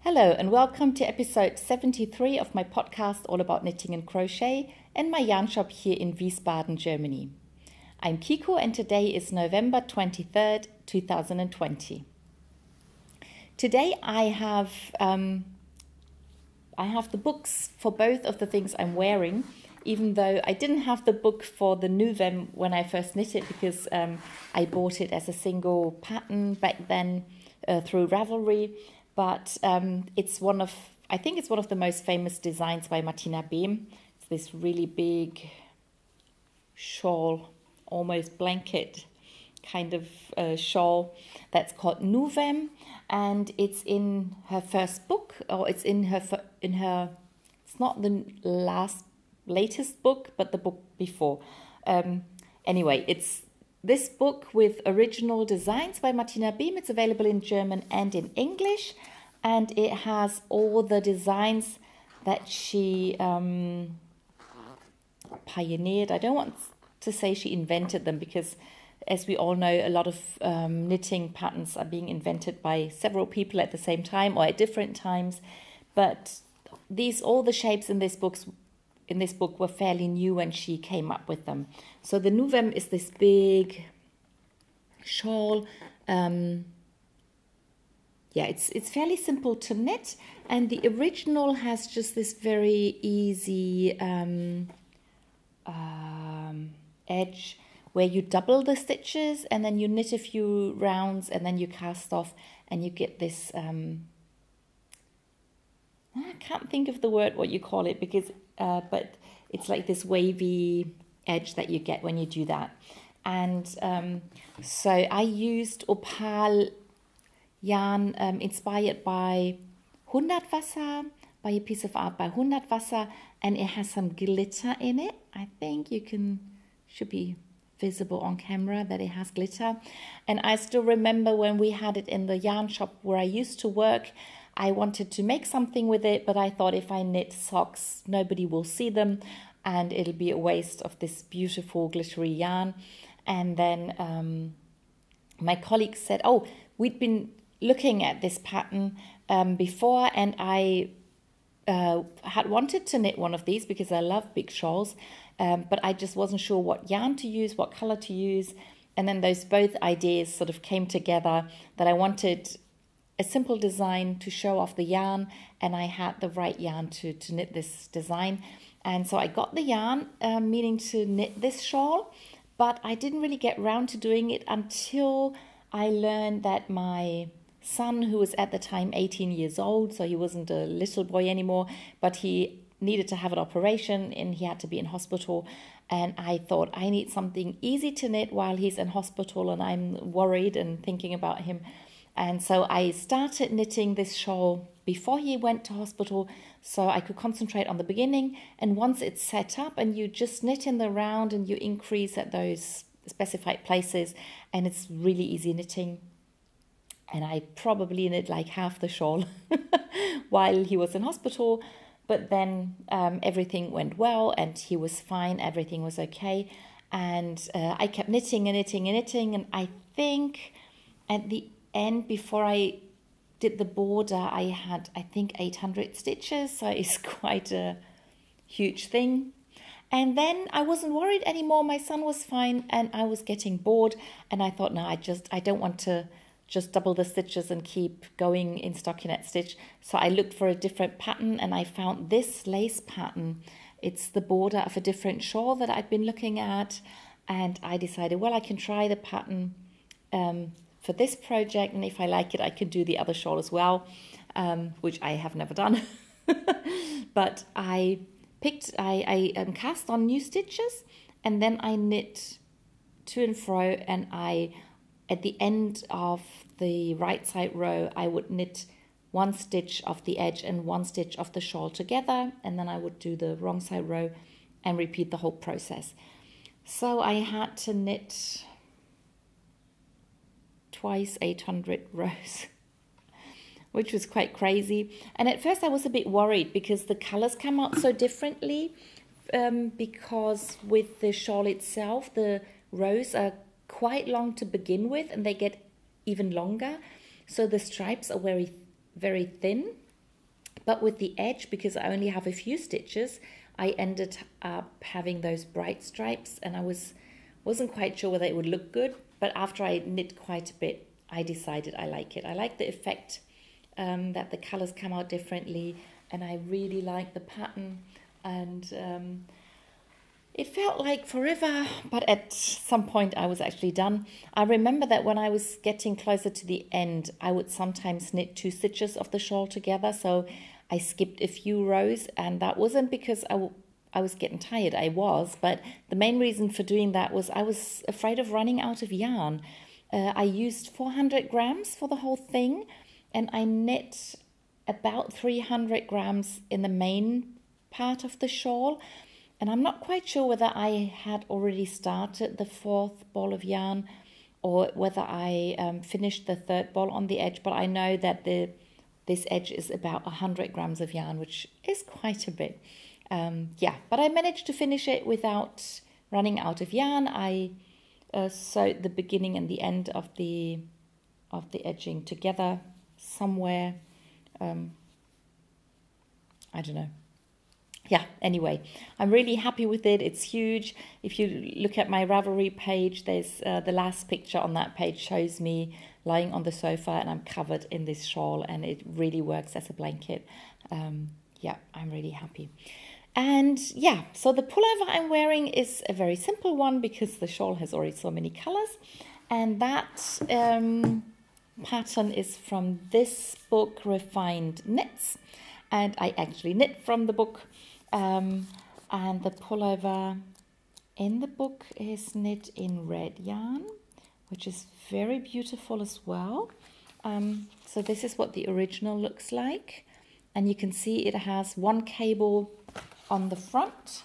Hello and welcome to episode 73 of my podcast all about knitting and crochet and my yarn shop here in Wiesbaden, Germany. I'm Kiko and today is November 23rd, 2020. Today I have the books for both of the things I'm wearing, even though I didn't have the book for the Nuvem when I first knit it because I bought it as a single pattern back then through Ravelry. But I think it's one of the most famous designs by Martina Behm. It's this really big shawl, almost blanket kind of shawl that's called Nuvem, and it's in her first book, or it's in her. It's not the latest book, but the book before. Anyway, it's this book with original designs by Martina Behm. It's available in German and in English, and it has all the designs that she pioneered. I don't want to say she invented them because, as we all know, a lot of knitting patterns are being invented by several people at the same time or at different times. But all the shapes in this book were fairly new when she came up with them. So the Nuvem is this big shawl. It's fairly simple to knit, and the original has just this very easy edge where you double the stitches and then you knit a few rounds and then you cast off and you get this I can't think of the word what you call it because but it's like this wavy edge that you get when you do that. And so I used Opal yarn inspired by Hundertwasser, by a piece of art by Hundertwasser, and it has some glitter in it. I think should be visible on camera that it has glitter. And I still remember when we had it in the yarn shop where I used to work, I wanted to make something with it, but I thought if I knit socks, nobody will see them and it'll be a waste of this beautiful glittery yarn. And then my colleague said, oh, we'd been looking at this pattern before, and I had wanted to knit one of these because I love big shawls, but I just wasn't sure what yarn to use, what color to use. And then those both ideas sort of came together, that I wanted a simple design to show off the yarn, and I had the right yarn to knit this design. And so I got the yarn, meaning to knit this shawl, but I didn't really get round to doing it until I learned that my son, who was at the time 18 years old, so he wasn't a little boy anymore, but he needed to have an operation and he had to be in hospital. And I thought, I need something easy to knit while he's in hospital and I'm worried and thinking about him. And so I started knitting this shawl before he went to hospital so I could concentrate on the beginning. And once it's set up and you just knit in the round and you increase at those specified places, and it's really easy knitting. And I probably knit like half the shawl while he was in hospital. But then everything went well and he was fine. Everything was okay. And I kept knitting and knitting and knitting. And I think at the end, before I did the border, I had, 800 stitches. So it's quite a huge thing. And then I wasn't worried anymore. My son was fine and I was getting bored. And I thought, no, I don't want to just double the stitches and keep going in stockinette stitch. So I looked for a different pattern and I found this lace pattern. It's the border of a different shawl that I'd been looking at. And I decided, well, I can try the pattern for this project. And if I like it, I can do the other shawl as well, which I have never done. But I cast on new stitches and then I knit to and fro, and at the end of the right side row, I would knit one stitch of the edge and one stitch of the shawl together, and then I would do the wrong side row and repeat the whole process. So I had to knit twice 800 rows, which was quite crazy. And at first I was a bit worried because the colors come out so differently, because with the shawl itself, the rows are quite long to begin with and they get even longer. So the stripes are very, very thin. But with the edge, because I only have a few stitches, I ended up having those bright stripes, and I wasn't quite sure whether it would look good, but after I knit quite a bit, I decided I like it. I like the effect that the colors come out differently, and I really like the pattern, and it felt like forever, but at some point I was actually done. I remember that when I was getting closer to the end, I would sometimes knit 2 stitches of the shawl together, so I skipped a few rows, and that wasn't because I was getting tired. I was, but the main reason for doing that was I was afraid of running out of yarn. I used 400 grams for the whole thing, and I knit about 300 grams in the main part of the shawl. And I'm not quite sure whether I had already started the 4th ball of yarn or whether I finished the 3rd ball on the edge, but I know that this edge is about 100 grams of yarn, which is quite a bit. But I managed to finish it without running out of yarn. I sewed the beginning and the end of the edging together somewhere. I don't know. Yeah, anyway, I'm really happy with it. It's huge. If you look at my Ravelry page, there's the last picture on that page shows me lying on the sofa, and I'm covered in this shawl, and it really works as a blanket. I'm really happy. And yeah, so the pullover I'm wearing is a very simple one because the shawl has already so many colors. And that pattern is from this book, Refined Knits. And I actually knit from the book. And the pullover in the book is knit in red yarn, which is very beautiful as well. So this is what the original looks like. And you can see it has 1 cable on the front,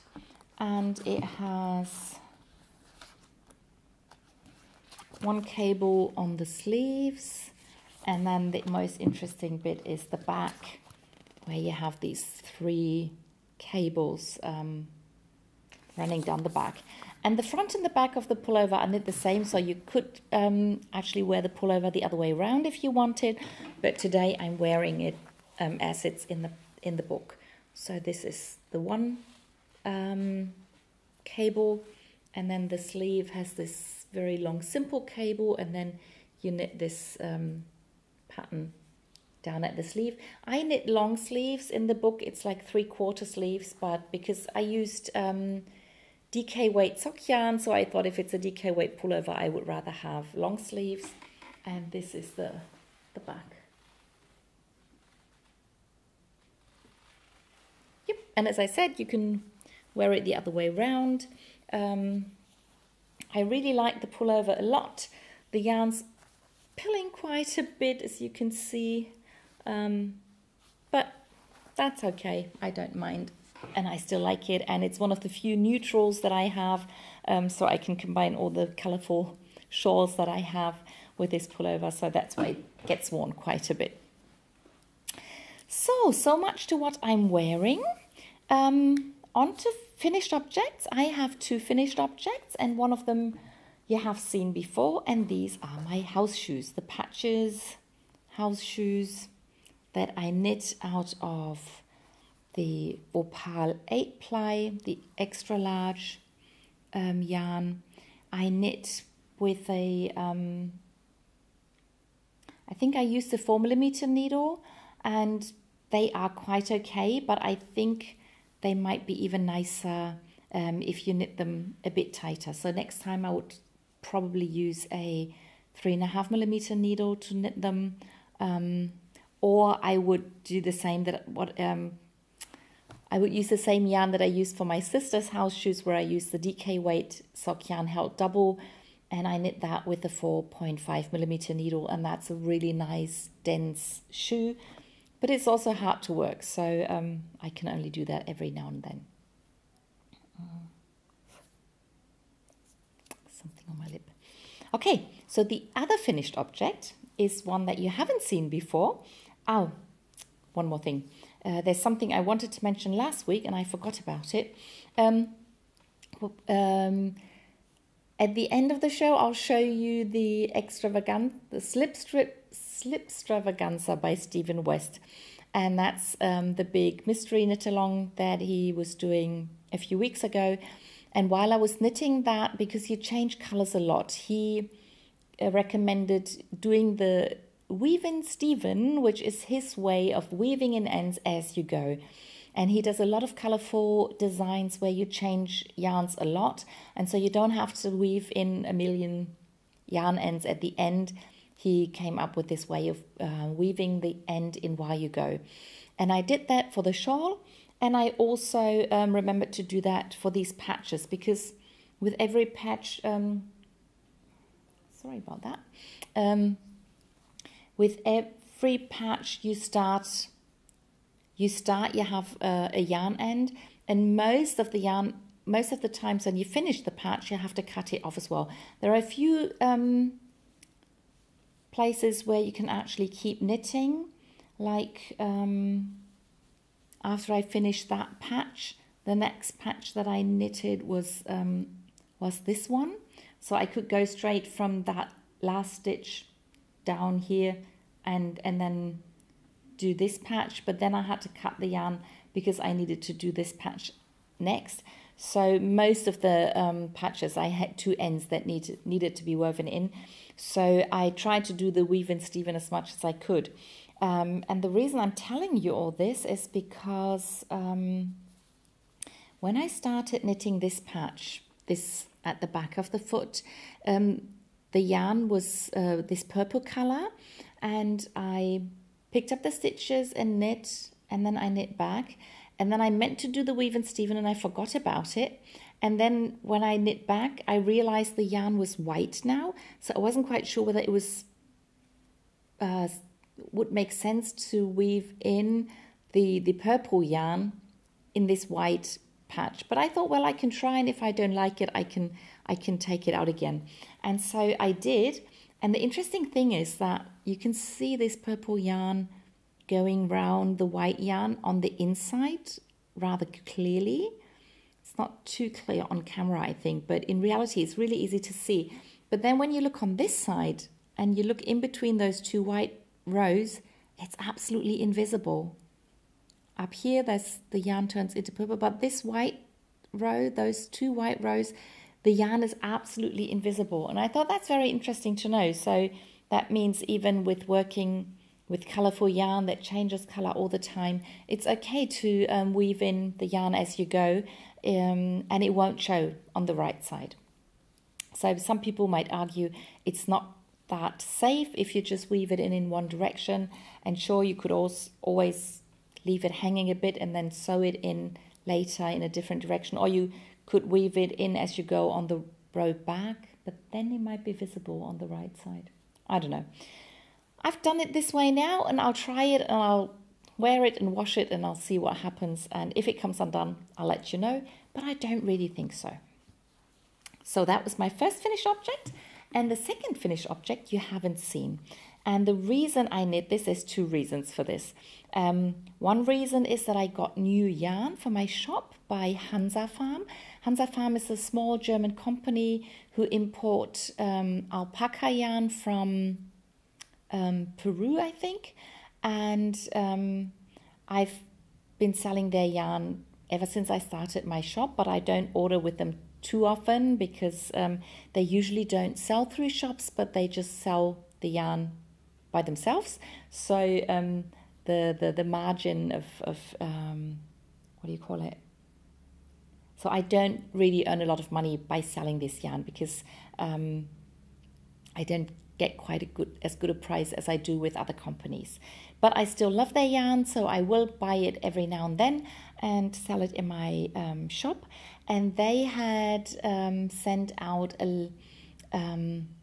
and it has 1 cable on the sleeves. And then the most interesting bit is the back, where you have these 3 cables running down the back. And the front and the back of the pullover are knit the same, so you could actually wear the pullover the other way around if you wanted, but today I'm wearing it as it's in the book. So this is the 1 cable, and then the sleeve has this very long simple cable, and then you knit this pattern down at the sleeve. I knit long sleeves in the book. It's like 3/4 sleeves, but because I used DK weight sock yarn, so I thought if it's a DK weight pullover, I would rather have long sleeves. And this is the back. Yep, and as I said, you can wear it the other way around. I really like the pullover a lot. The yarn's pilling quite a bit, as you can see. But that's okay, I don't mind, and I still like it, and it's one of the few neutrals that I have, so I can combine all the colorful shawls that I have with this pullover, so that's why it gets worn quite a bit. So much to what I'm wearing. On to finished objects. I have 2 finished objects, and one of them you have seen before, and these are my house shoes, the Patches house shoes that I knit out of the Opal 8-ply, the extra large yarn. I knit with a, I think I used a 4mm needle, and they are quite okay, but I think they might be even nicer if you knit them a bit tighter. So next time I would probably use a 3.5mm needle to knit them, or I would do the same I would use the same yarn that I used for my sister's house shoes, where I used the DK weight sock yarn held double, and I knit that with a 4.5mm needle, and that's a really nice dense shoe, but it's also hard to work, so I can only do that every now and then. Something on my lip. Okay, so the other finished object is one that you haven't seen before. Oh, one more thing. There's something I wanted to mention last week and I forgot about it. At the end of the show, I'll show you the Slipstravaganza by Stephen West. and that's the big mystery knit along that he was doing a few weeks ago. And while I was knitting that, because you change colors a lot, he recommended doing the Weave in Steven, which is his way of weaving in ends as you go. And he does a lot of colorful designs where you change yarns a lot, and so you don't have to weave in a million yarn ends at the end. He came up with this way of weaving the end in while you go. And I did that for the shawl, and I also remembered to do that for these patches, because with every patch, sorry about that, with every patch you have a yarn end, and most of the times when you finish the patch, you have to cut it off as well. There are a few places where you can actually keep knitting, like after I finished that patch, the next patch that I knitted was this one. So I could go straight from that last stitch down here and then do this patch, but then I had to cut the yarn because I needed to do this patch next. So most of the patches, I had two ends that needed to be woven in. So I tried to do the Weave in Steven as much as I could. And the reason I'm telling you all this is because when I started knitting this patch, this at the back of the foot, the yarn was this purple color, and I picked up the stitches and knit, and then I knit back, and then I meant to do the Weave in Steven and I forgot about it. And then when I knit back, I realized the yarn was white now, so I wasn't quite sure whether it was would make sense to weave in the purple yarn in this white patch. But I thought, well, I can try, and if I don't like it, I can take it out again. And so I did. And the interesting thing is that you can see this purple yarn going round the white yarn on the inside rather clearly. It's not too clear on camera, I think, but in reality it's really easy to see. But then when you look on this side and you look in between those two white rows, it's absolutely invisible. Up here, the yarn turns into purple, but this white row, those two white rows, the yarn is absolutely invisible. And I thought that's very interesting to know. So that means even with working with colorful yarn that changes color all the time, it's okay to weave in the yarn as you go, and it won't show on the right side. So some people might argue it's not that safe if you just weave it in one direction. And sure, you could always leave it hanging a bit and then sew it in later in a different direction, or you could weave it in as you go on the row back, but then it might be visible on the right side. I don't know. I've done it this way now, and I'll try it, and I'll wear it and wash it, and I'll see what happens. And if it comes undone, I'll let you know, but I don't really think so. So that was my first finished object, and the second finished object you haven't seen. And the reason I knit this, there's two reasons for this. One reason is that I got new yarn for my shop by Hansa Farm. Hansa Farm is a small German company who import alpaca yarn from Peru, I think. And I've been selling their yarn ever since I started my shop, but I don't order with them too often because they usually don't sell through shops, but they just sell the yarn by themselves. So the margin of what do you call it? So I don't really earn a lot of money by selling this yarn because I don't get quite as good a price as I do with other companies. But I still love their yarn, so I will buy it every now and then and sell it in my shop. And they had sent out an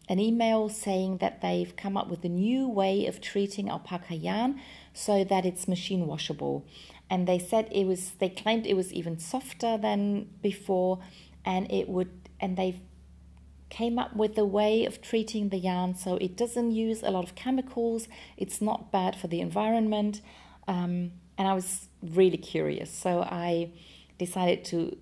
email saying that they've come up with a new way of treating alpaca yarn so that it's machine washable. And they said they claimed it was even softer than before, and they've came up with a way of treating the yarn so it doesn't use a lot of chemicals, it's not bad for the environment, and I was really curious, so I decided to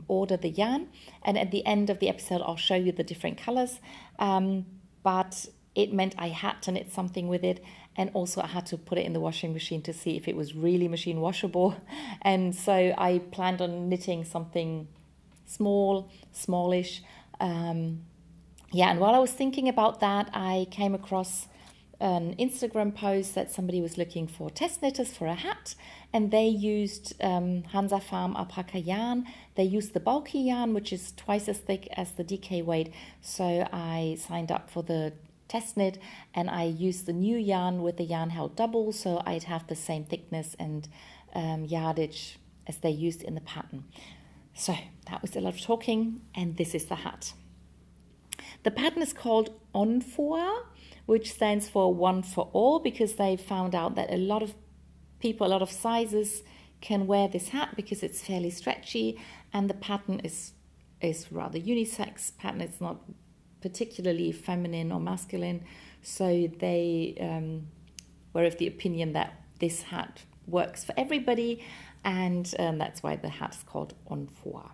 order the yarn, and at the end of the episode I'll show you the different colors, but it meant I had to knit something with it, and also I had to put it in the washing machine to see if it was really machine washable. And so I planned on knitting something smallish. Yeah, and while I was thinking about that, I came across an Instagram post that somebody was looking for test knitters for a hat, and they used Hansa Farm alpaca yarn. They used the bulky yarn, which is twice as thick as the DK weight. So I signed up for the test knit, and I used the new yarn with the yarn held double, so I'd have the same thickness and yardage as they used in the pattern. So that was a lot of talking, and this is the hat. The pattern is called Onfoa, which stands for one for all, because they found out that a lot of people, a lot of sizes can wear this hat because it's fairly stretchy, and the pattern is rather unisex pattern. It's not particularly feminine or masculine, so they were of the opinion that this hat works for everybody, and that's why the hat is called Onfoa.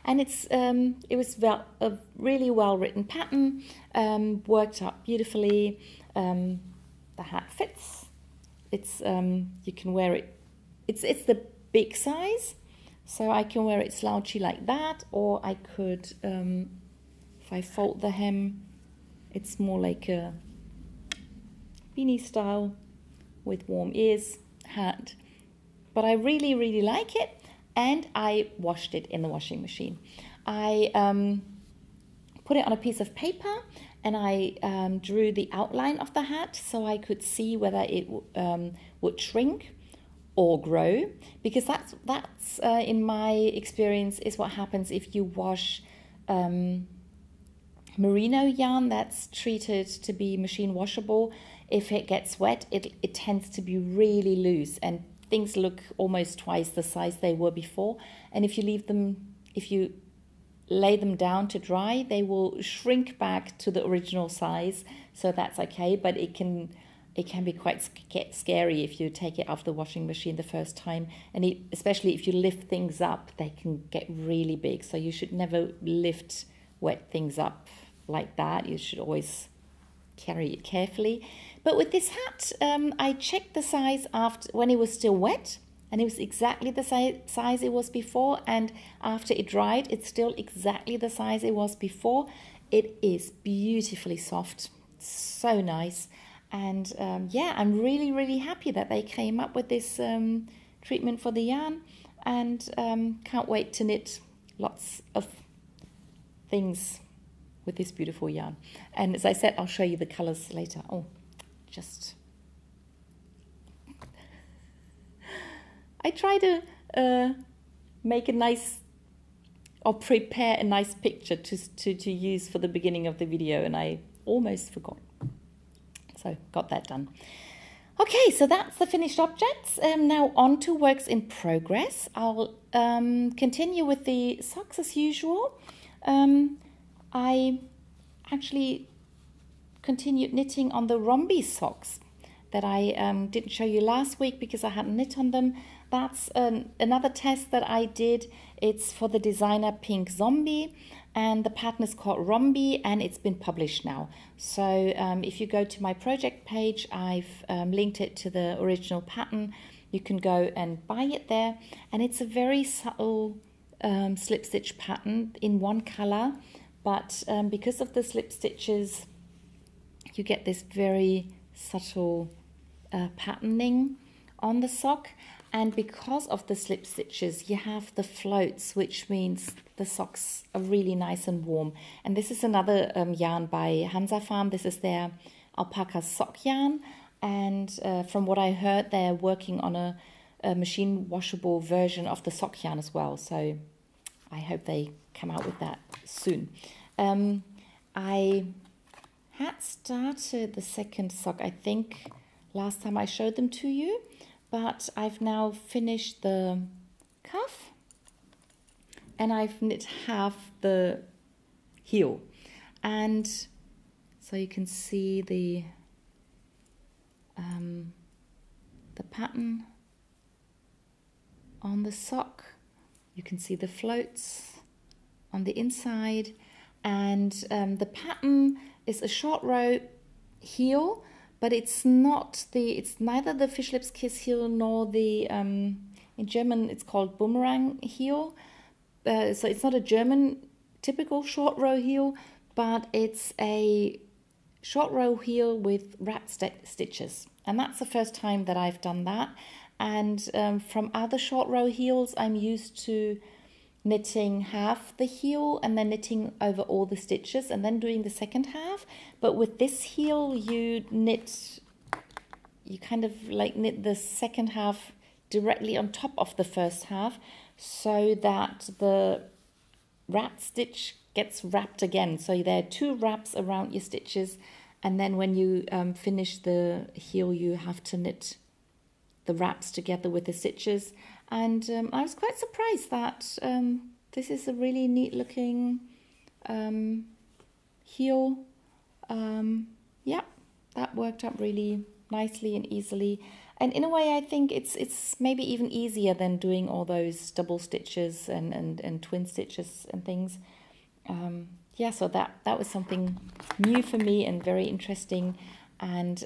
And it was a really well written pattern, worked up beautifully. The hat fits. It's you can wear it. It's the big size, so I can wear it slouchy like that, or I could, if I fold the hem, it's more like a beanie style with warm ears hat. But I really, really like it. And I washed it in the washing machine. I put it on a piece of paper, and I drew the outline of the hat so I could see whether it would shrink or grow, because that's in my experience is what happens if you wash merino yarn that's treated to be machine washable. If it gets wet, it tends to be really loose, and things look almost twice the size they were before. And if you lay them down to dry, they will shrink back to the original size. So that's okay, but it can be quite scary if you take it off the washing machine the first time, and especially if you lift things up, they can get really big. So you should never lift wet things up like that. You should always carry it carefully. But with this hat, I checked the size after when it was still wet, and it was exactly the size it was before. And after it dried, it's still exactly the size it was before. It is beautifully soft, so nice. And yeah, I'm really, really happy that they came up with this treatment for the yarn, and can't wait to knit lots of things with this beautiful yarn. And as I said, I'll show you the colors later. I try to make a nice, or prepare a nice picture to use for the beginning of the video, and I almost forgot. So got that done. Okay, so that's the finished objects. Now on to works in progress. I'll continue with the socks as usual. I actually continued knitting on the Rombi socks that I didn't show you last week because I hadn't knit on them. That's another test that I did. It's for the designer Pink Zombie, and the pattern is called Rombi, and it's been published now. So if you go to my project page, I've linked it to the original pattern. You can go and buy it there, and it's a very subtle slip stitch pattern in one color, but because of the slip stitches, you get this very subtle patterning on the sock. And because of the slip stitches, you have the floats, which means the socks are really nice and warm. And this is another yarn by Hansa Farm. This is their alpaca sock yarn. And from what I heard, they're working on a machine washable version of the sock yarn as well. So I hope they come out with that soon. I had started the second sock, I think, last time I showed them to you, but I've now finished the cuff, and I've knit half the heel, and so you can see the pattern on the sock. You can see the floats on the inside, and the pattern is a short row heel, but it's not it's neither the Fish Lips Kiss heel nor the, in German it's called boomerang heel. So it's not a German typical short row heel, but it's a short row heel with wrap stitches. And that's the first time that I've done that. And from other short row heels, I'm used to knitting half the heel and then knitting over all the stitches and then doing the second half. But with this heel, you kind of like knit the second half directly on top of the first half, so that the wrap stitch gets wrapped again. So there are two wraps around your stitches, and then when you finish the heel, you have to knit the wraps together with the stitches. And I was quite surprised that this is a really neat looking heel. Yeah, that worked out really nicely and easily. And in a way, I think it's maybe even easier than doing all those double stitches and twin stitches and things. Yeah, so that was something new for me and very interesting. And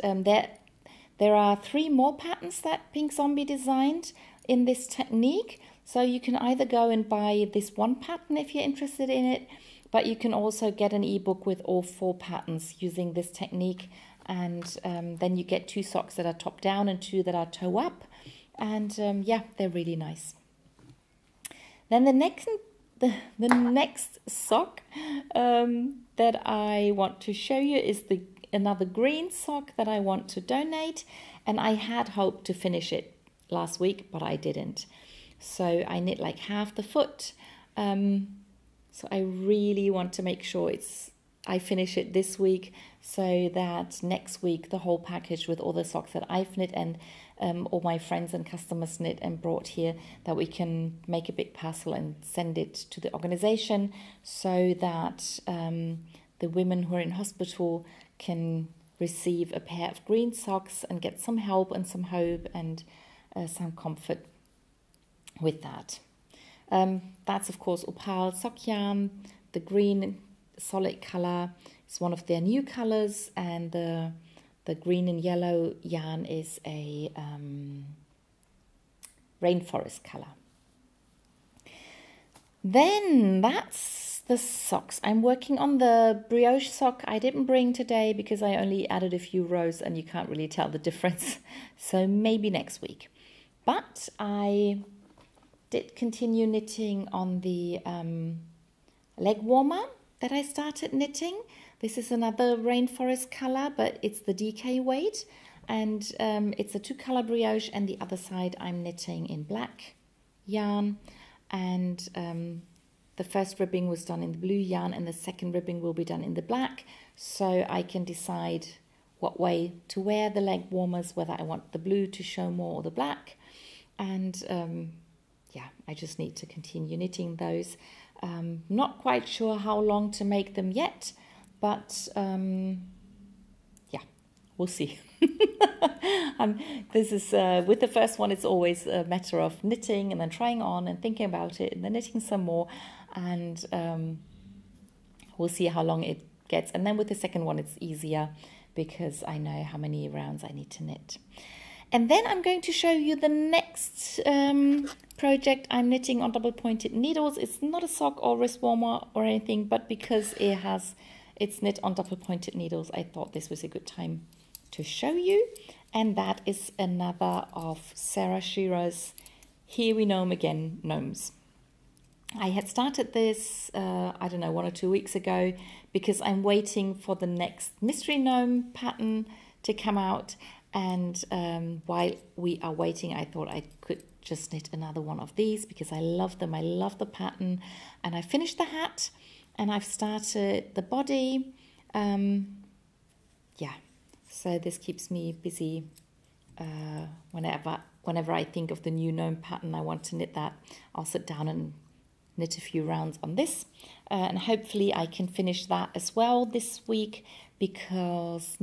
there are 3 more patterns that Pink Zombie designed in this technique. So you can either go and buy this one pattern if you're interested in it, but you can also get an ebook with all 4 patterns using this technique. And then you get 2 socks that are top down and 2 that are toe up. And yeah, they're really nice. Then the next sock that I want to show you is another green sock that I want to donate. And I had hoped to finish it last week, but I didn't. So I knit like half the foot. So I really want to make sure I finish it this week, so that next week the whole package with all the socks that I've knit and all my friends and customers knit and brought here, that we can make a big parcel and send it to the organization, so that the women who are in hospital can receive a pair of green socks and get some help and some hope and some comfort with that. That's of course Opal sock yarn. The green solid color is one of their new colors, and the green and yellow yarn is a rainforest color. Then that's the socks. I'm working on the brioche sock. I didn't bring today because I only added a few rows and you can't really tell the difference. So maybe next week. But I did continue knitting on the leg warmer that I started knitting. This is another rainforest color, but it's the DK weight, and it's a 2-color brioche, and the other side I'm knitting in black yarn, and the first ribbing was done in the blue yarn and the second ribbing will be done in the black, so I can decide what way to wear the leg warmers, whether I want the blue to show more or the black. And yeah, I just need to continue knitting those. Not quite sure how long to make them yet, but yeah, we'll see. This is with the first one, it's always a matter of knitting and then trying on and thinking about it and then knitting some more, and we'll see how long it gets. And then with the second one, it's easier because I know how many rounds I need to knit. And then I'm going to show you the next project I'm knitting on double pointed needles. It's not a sock or wrist warmer or anything, but because it's knit on double pointed needles, I thought this was a good time to show you. And that is another of Sarah Shearer's Here We Gnome Again gnomes. I had started this, I don't know, 1 or 2 weeks ago, because I'm waiting for the next mystery gnome pattern to come out. And while we are waiting, I thought I could just knit another one of these because I love them. I love the pattern. And I finished the hat and I've started the body. Yeah, so this keeps me busy. Whenever I think of the new gnome pattern, I want to knit that, I'll sit down and knit a few rounds on this. And hopefully I can finish that as well this week, because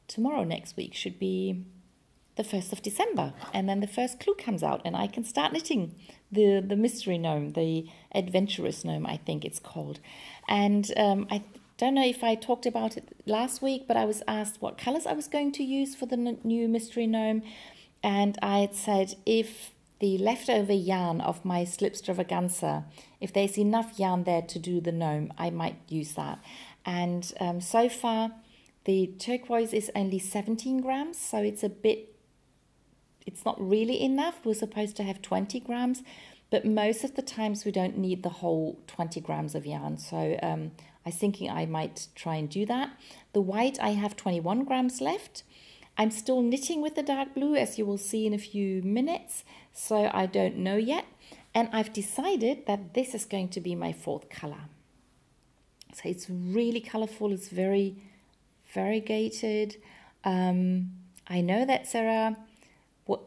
tomorrow next week should be the 1st of December, and then the first clue comes out and I can start knitting the mystery gnome, the adventurous gnome, I think it's called. And don't know if I talked about it last week, but I was asked what colors I was going to use for the new mystery gnome. And I had said if the leftover yarn of my Slipstravaganza, if there's enough yarn there to do the gnome, I might use that. And so far, the turquoise is only 17 grams, so it's not really enough. We're supposed to have 20 grams, but most of the times we don't need the whole 20 grams of yarn. So I was thinking I might try and do that. The white, I have 21 grams left. I'm still knitting with the dark blue, as you will see in a few minutes, so I don't know yet. And I've decided that this is going to be my fourth color. So it's really colorful, it's very variegated. I know that Sarah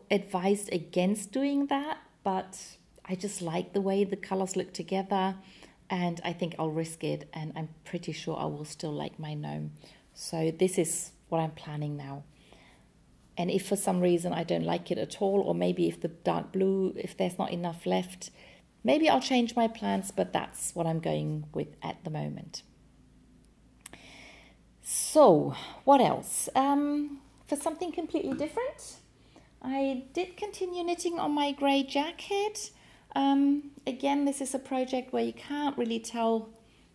advised against doing that, but I just like the way the colors look together, and I think I'll risk it, and I'm pretty sure I will still like my gnome. So this is what I'm planning now. And if for some reason I don't like it at all, or maybe if the dark blue, if there's not enough left, maybe I'll change my plans, but that's what I'm going with at the moment. So, what else? For something completely different, I did continue knitting on my grey jacket. Again, this is a project where you can't really tell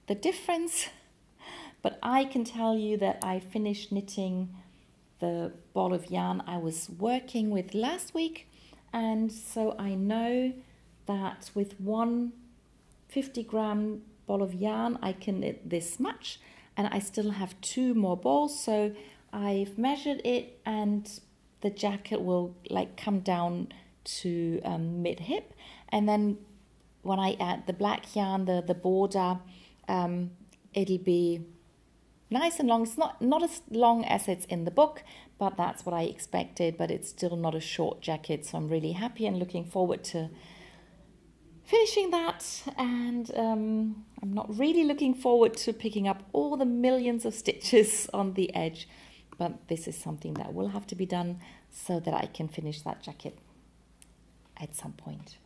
the difference, but I can tell you that I finished knitting the ball of yarn I was working with last week, and so I know that with one 50-gram ball of yarn I can knit this much, and I still have 2 more balls, so I've measured it, and the jacket will like come down to mid-hip, and then when I add the black yarn, the border, it'll be nice and long. It's not as long as it's in the book, but that's what I expected, but it's still not a short jacket, so I'm really happy and looking forward to finishing that. And I'm not really looking forward to picking up all the millions of stitches on the edge, but this is something that will have to be done so that I can finish that jacket at some point.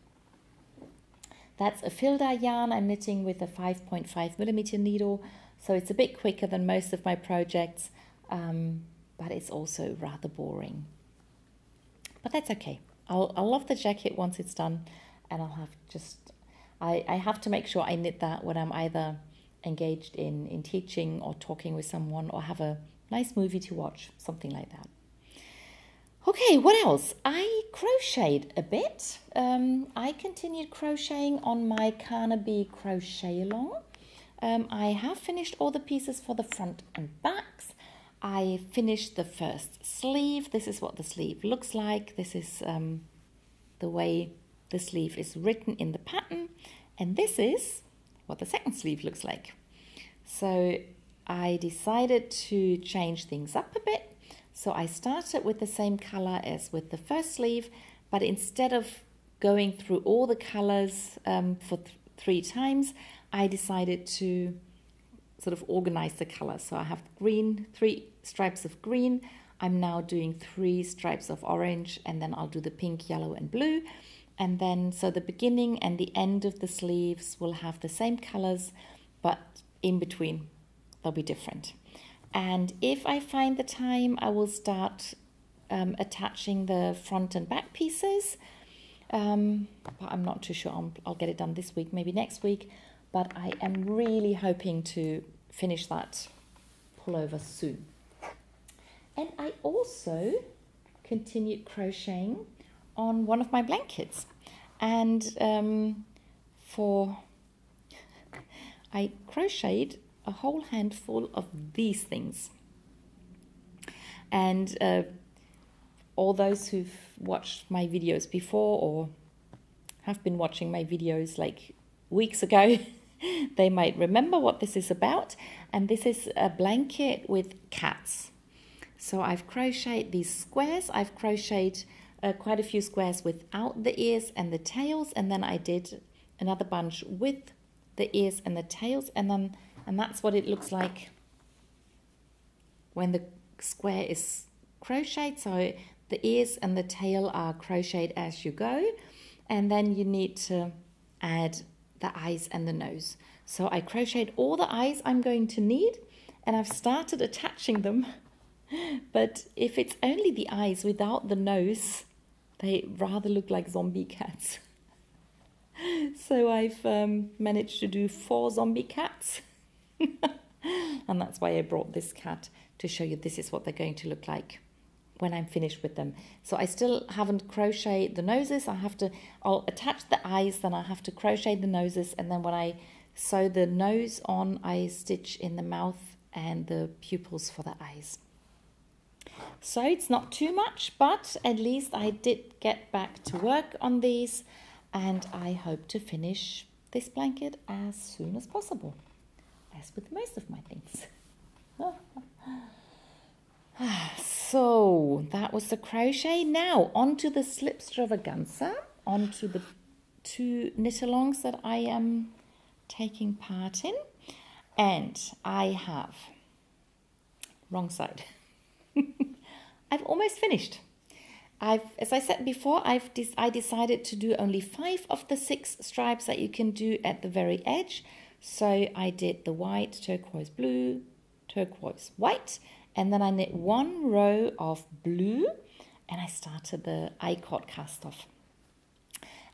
That's a Filda yarn. I'm knitting with a 5.5mm needle, so it's a bit quicker than most of my projects, but it's also rather boring. But that's okay. I'll love the jacket once it's done, and I have to make sure I knit that when I'm either engaged in teaching or talking with someone or have a nice movie to watch, something like that. Okay, what else? I crocheted a bit. I continued crocheting on my Carnaby crochet along. I have finished all the pieces for the front and backs. I finished the first sleeve. This is what the sleeve looks like. This is the way the sleeve is written in the pattern. And this is what the second sleeve looks like. So I decided to change things up a bit. So I started with the same color as with the first sleeve, but instead of going through all the colors for 3 times, I decided to sort of organize the colors. So I have green, 3 stripes of green. I'm now doing 3 stripes of orange, and then I'll do the pink, yellow, and blue. And then, so the beginning and the end of the sleeves will have the same colors, but in between they'll be different. And if I find the time, I will start attaching the front and back pieces. But I'm not too sure I'll get it done this week, maybe next week. But I am really hoping to finish that pullover soon. And I also continued crocheting on one of my blankets. And I crocheted a whole handful of these things. And all those who've watched my videos before or have been watching my videos like weeks ago, they might remember what this is about. And this is a blanket with cats. So I've crocheted these squares. I've crocheted quite a few squares without the ears and the tails, and then I did another bunch with the ears and the tails, and that's what it looks like when the square is crocheted. So the ears and the tail are crocheted as you go, and then you need to add the eyes and the nose. So I crocheted all the eyes I'm going to need, and I've started attaching them. But if it's only the eyes without the nose, they rather look like zombie cats. So I've managed to do 4 zombie cats. And that's why I brought this cat, to show you this is what they're going to look like when I'm finished with them. So I still haven't crocheted the noses. I'll attach the eyes, then I have to crochet the noses, and then when I sew the nose on, I stitch in the mouth and the pupils for the eyes. So it's not too much, but at least I did get back to work on these, and I hope to finish this blanket as soon as possible, as with most of my things. So that was the crochet. Now onto the Slipstravaganza, onto the 2 knit-alongs that I am taking part in. And I have, wrong side, I've almost finished. As I said before, I decided to do only 5 of the 6 stripes that you can do at the very edge. So I did the white, turquoise blue, turquoise white, and then I knit 1 row of blue, and I started the I-cord cast off.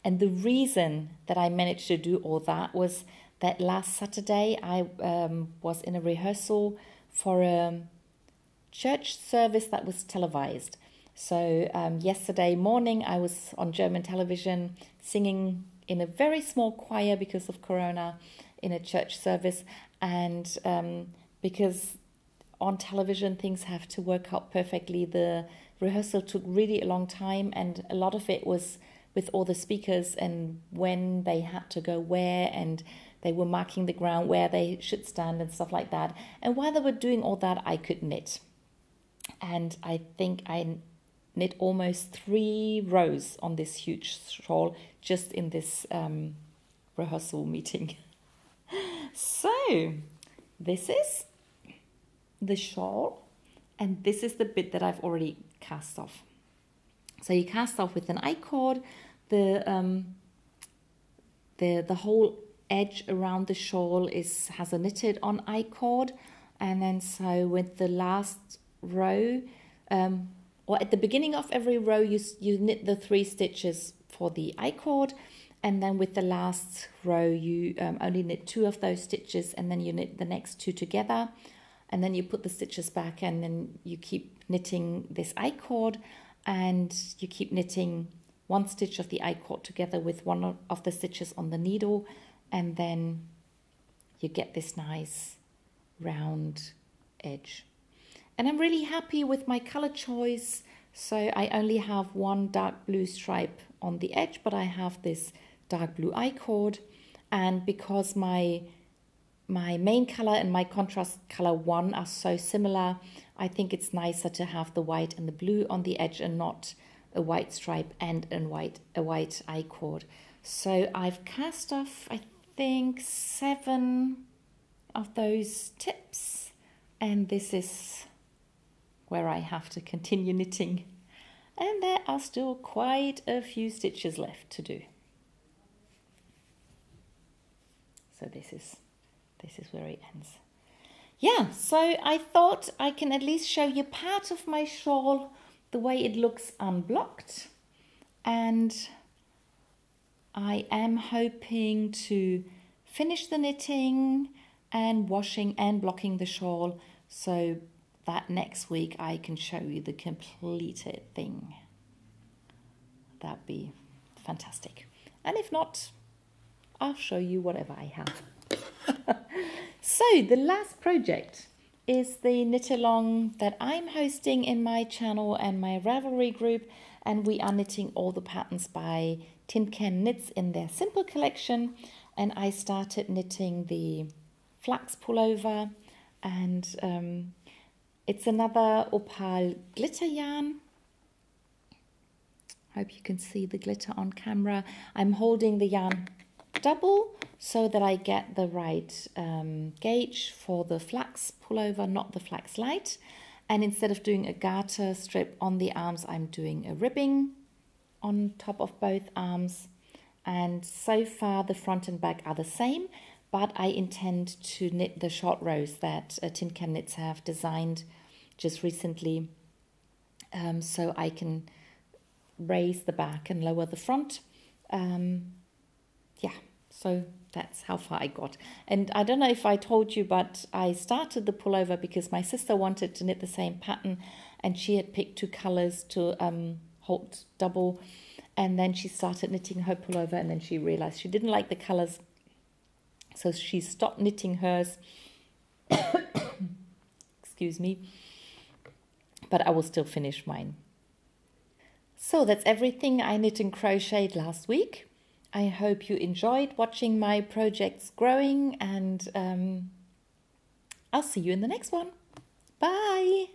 And the reason that I managed to do all that was that last Saturday I was in a rehearsal for a church service that was televised. So yesterday morning I was on German television singing in a very small choir because of Corona in a church service, and because on television things have to work out perfectly, the rehearsal took really a long time, and a lot of it was with all the speakers and when they had to go where, and they were marking the ground where they should stand and stuff like that. And while they were doing all that, I could knit. And I think I knit almost 3 rows on this huge shawl just in this rehearsal meeting. So this is the shawl, and this is the bit that I've already cast off. So you cast off with an I-cord, the whole edge around the shawl has a knitted on I-cord, and then so with the last row, or at the beginning of every row, you knit the 3 stitches for the I-cord, and then with the last row you only knit 2 of those stitches, and then you knit the next 2 together, and then you put the stitches back, and then you keep knitting this I-cord, and you keep knitting 1 stitch of the I-cord together with 1 of the stitches on the needle, and then you get this nice round edge. And I'm really happy with my color choice. So I only have 1 dark blue stripe on the edge, but I have this dark blue I-cord, and because my main color and my contrast color 1 are so similar, I think it's nicer to have the white and the blue on the edge and not a white stripe and a white I-cord. So I've cast off, I think, 7 of those tips, and this is where I have to continue knitting, and there are still quite a few stitches left to do. So this is where it ends. Yeah, so I thought I can at least show you part of my shawl, the way it looks unblocked, and I am hoping to finish the knitting and washing and blocking the shawl, so that next week I can show you the completed thing. That'd be fantastic. And if not, I'll show you whatever I have. So the last project is the knit along that I'm hosting in my channel and my Ravelry group, and we are knitting all the patterns by Tin Can Knits in their simple collection. And I started knitting the flax pullover, and it's another opal glitter yarn. Hope you can see the glitter on camera. I'm holding the yarn double so that I get the right gauge for the flax pullover, not the flax light. And instead of doing a garter strip on the arms, I'm doing a ribbing on top of both arms. And so far the front and back are the same, but I intend to knit the short rows that Tin Can Knits have designed just recently, so I can raise the back and lower the front. Yeah, so that's how far I got. And I don't know if I told you, but I started the pullover because my sister wanted to knit the same pattern, and she had picked 2 colors to hold double, and then she started knitting her pullover, and then she realized she didn't like the colors, so she stopped knitting hers. Excuse me. But I will still finish mine. So that's everything I knit and crocheted last week. I hope you enjoyed watching my projects growing, and I'll see you in the next one. Bye!